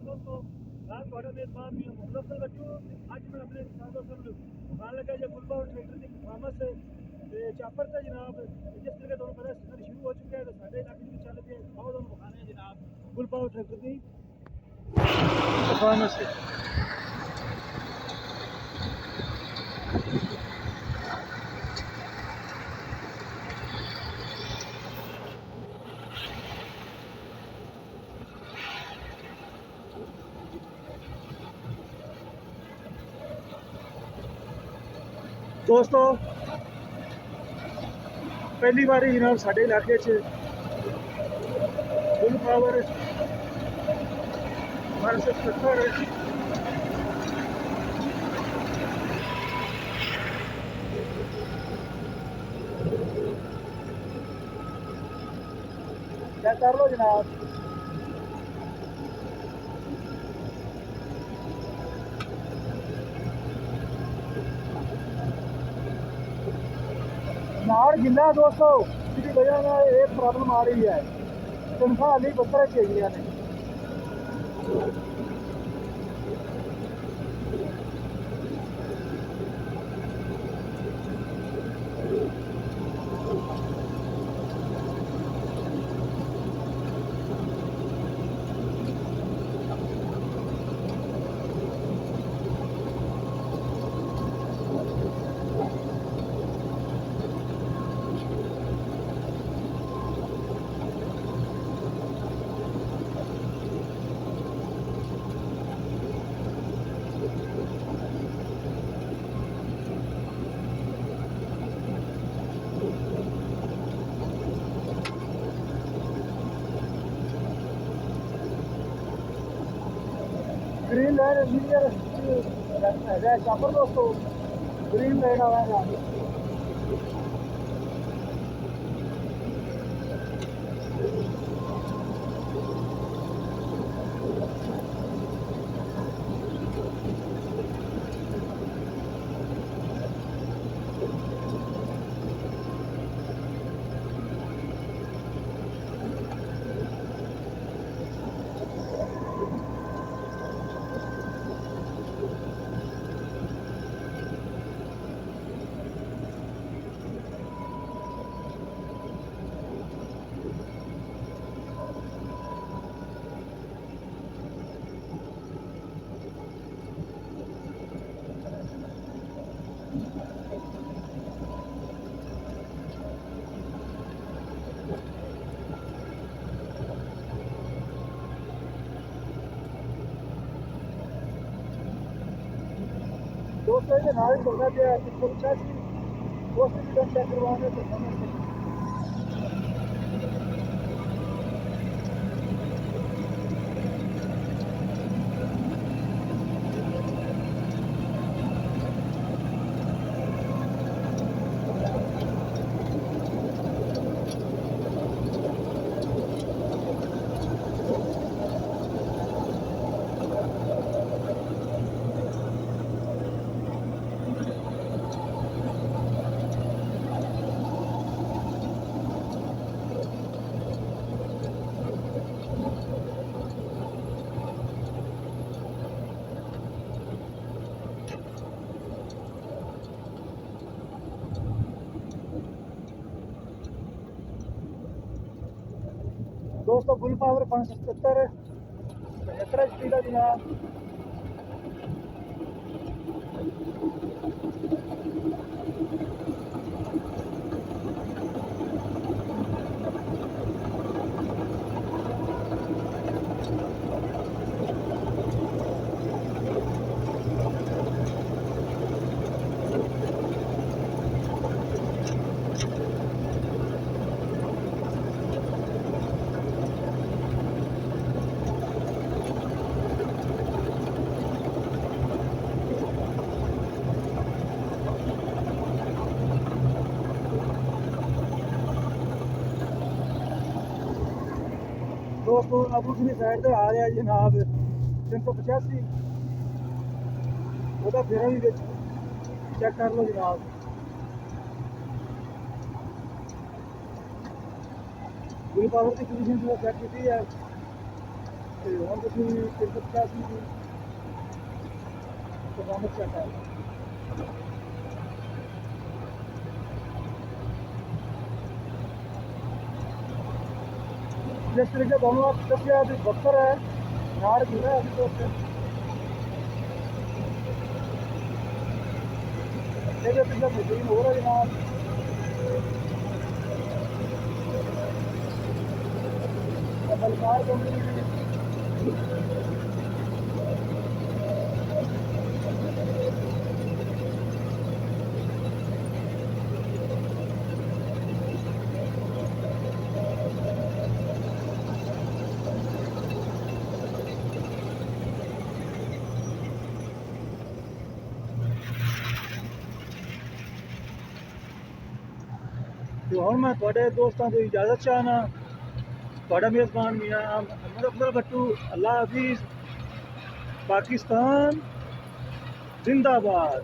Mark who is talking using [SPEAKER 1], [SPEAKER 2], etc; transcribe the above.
[SPEAKER 1] दोस्तों मैं थोड़ा मेजबान भी हूँ मुख्तसर बच्चों आज मैं अपने साथों से खान लगा जो गुलबा और ट्रैक्टर की परफॉर्मेंस है चापर से जनाब जिस तरह के दोनों पहले सफर शुरू हो चुके हैं तो साढ़े इलाके में चल रहे हैं और दोनों बखाने हैं जनाब गुलबा और ट्रैक्टर की परफॉर्मेंस है। दोस्तों पहली बार जनाब साढ़े इलाके फुल पावर 1270 क्या कर लो जनाब। नाड़ गिला दोस्तों जिसकी वजह से एक प्रॉब्लम आ रही है तनख्वाह अली बत्तर चाहिए ने ग्रीन लाइन इंजीनियर चापर दोस्तों ग्रीन लाइन आएगा। दोस्तों ये नारी चलना चाहिए 185 दोस्तों भी दम चेक करवाने तो दोस्तों फुल पावर 570 75 HP का जनाब। दोस्तों अब दूसरी साइड से आ रहा जनाब 385 वो फेरा भी चेक कर लो जनाब। फुल पावर की पोजीशन जो चेक की है ਤੇ ਹੁਣ ਤੁਸੀਂ ਕਿਰਕਟ ਕਿਆ ਸੀ ਪਰਫਾਰਮੈਂਸ ਚੈੱਕ ਕਰ जिस तरीके दोनों आप दसिया भी बख्तर है नाड़ गिरा है अभी तो देखिए पिछले मशीन हो रहा है जनाब बलकार कंपनी तो हम मैं थोड़े दोस्तों को इजाज़त चाहना थोड़ा मेज़बान मियाँ अहमद अफजल भट्टू अल्लाह हाफिज़ पाकिस्तान जिंदाबाद।